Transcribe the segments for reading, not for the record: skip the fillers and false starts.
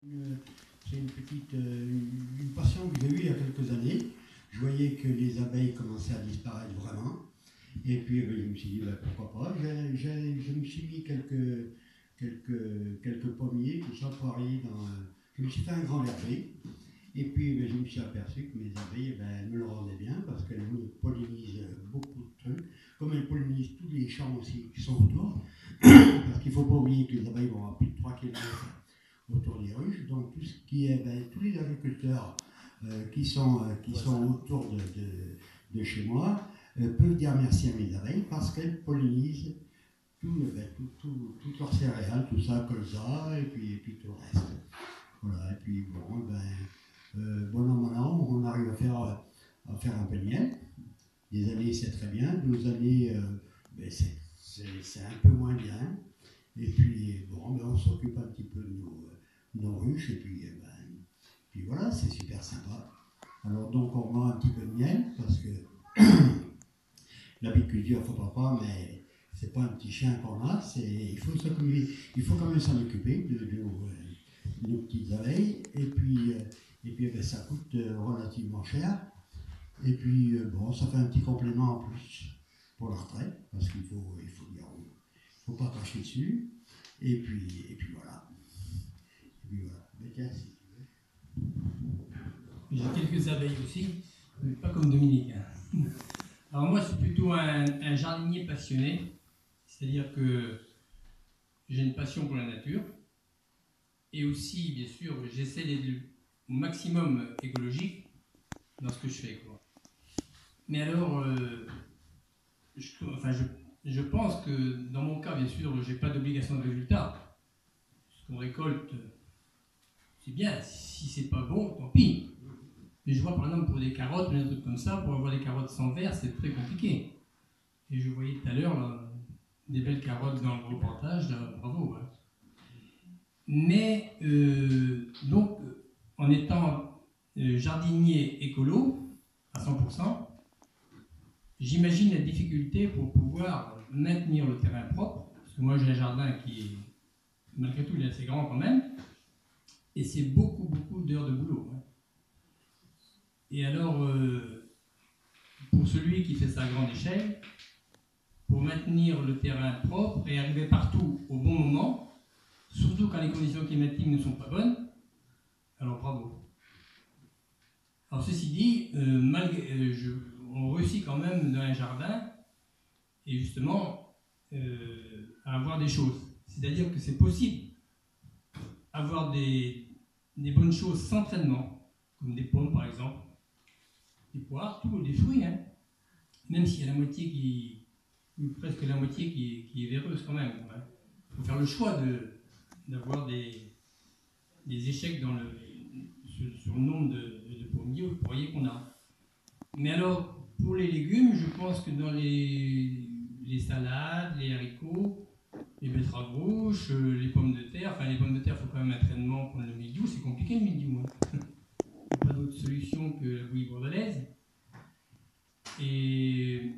C'est une petite une passion que j'ai eue il y a quelques années. Je voyais que les abeilles commençaient à disparaître vraiment. Et puis je me suis dit, pourquoi pas. Je me suis mis quelques pommiers, tout ça, poiriers. Je me suis fait un grand verger. Et puis je me suis aperçu que mes abeilles, elles me le rendaient bien parce qu'elles me pollinisent beaucoup de trucs. Comme elles pollinisent tous les champs aussi qui sont autour. Parce qu'il ne faut pas oublier que les abeilles vont à plus de 3 km autour des ruches, donc tout ce qui est, tous les agriculteurs qui sont autour de chez moi peuvent dire merci à mes abeilles parce qu'elles pollinisent toutes leurs céréales, tout ça, colza et puis tout le reste. Voilà, et puis bon an, mal an, on arrive à faire un peu de miel. Des années c'est très bien, 2 années c'est un peu moins bien. Et puis on s'occupe un petit peu de nos ruches, et puis voilà, c'est super sympa. Alors donc on vend un petit peu de miel, parce que l'apiculture, faut pas croire, mais c'est pas un petit chien qu'on a, il faut quand même s'en occuper de nos petites abeilles, et puis ça coûte relativement cher, et puis ça fait un petit complément en plus pour la retraite, parce qu'il faut pas cracher dessus, et puis voilà. Mais tiens, si tu veux. J'ai quelques abeilles aussi, mais pas comme Dominique. Alors moi, je suis plutôt un jardinier passionné, c'est-à-dire que j'ai une passion pour la nature, et aussi, bien sûr, j'essaie d'être au maximum écologique dans ce que je fais, quoi. Mais alors, je pense que dans mon cas, bien sûr, j'ai pas d'obligation de résultat. Ce qu'on récolte, c'est bien. Si c'est pas bon, tant pis. Mais je vois par exemple pour des carottes, des trucs comme ça, pour avoir des carottes sans verre, c'est très compliqué. Et je voyais tout à l'heure là, des belles carottes dans le reportage, là, bravo. Hein. Mais donc, en étant jardinier écolo à 100%, j'imagine la difficulté pour pouvoir maintenir le terrain propre. Parce que moi j'ai un jardin qui, malgré tout, il est assez grand quand même. Et c'est beaucoup d'heures de boulot. Hein. Et alors, pour celui qui fait ça à grande échelle, pour maintenir le terrain propre et arriver partout au bon moment, surtout quand les conditions climatiques ne sont pas bonnes, alors bravo. Alors ceci dit, on réussit quand même dans un jardin, et justement, à avoir des choses. C'est-à-dire que c'est possible avoir des bonnes choses sans traitement, comme des pommes par exemple, des poires, des fruits, hein. Même s'il y a la moitié ou presque la moitié qui est véreuse quand même. Il faut faire le choix d'avoir des échecs sur le nombre de pommiers ou de poiriers qu'on a. Mais alors, pour les légumes, je pense que dans les salades, les haricots, les betteraves rouges, les pommes de terre, il faut quand même un traitement contre le mildiou, c'est compliqué le mildiou. Hein. Il n'y a pas d'autre solution que la bouillie bordelaise. Et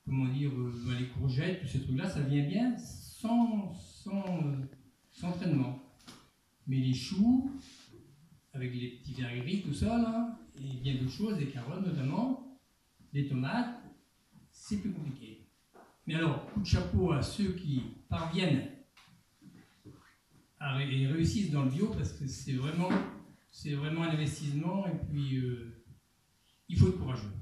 comment dire, les courgettes, tous ces trucs-là, ça vient bien sans traitement. Mais les choux, avec les petits verres gris, tout ça, là, et bien d'autres choses, les carottes notamment, les tomates, c'est plus compliqué. Mais alors, coup de chapeau à ceux qui parviennent et réussissent dans le bio, parce que c'est vraiment un investissement, et puis il faut être courageux.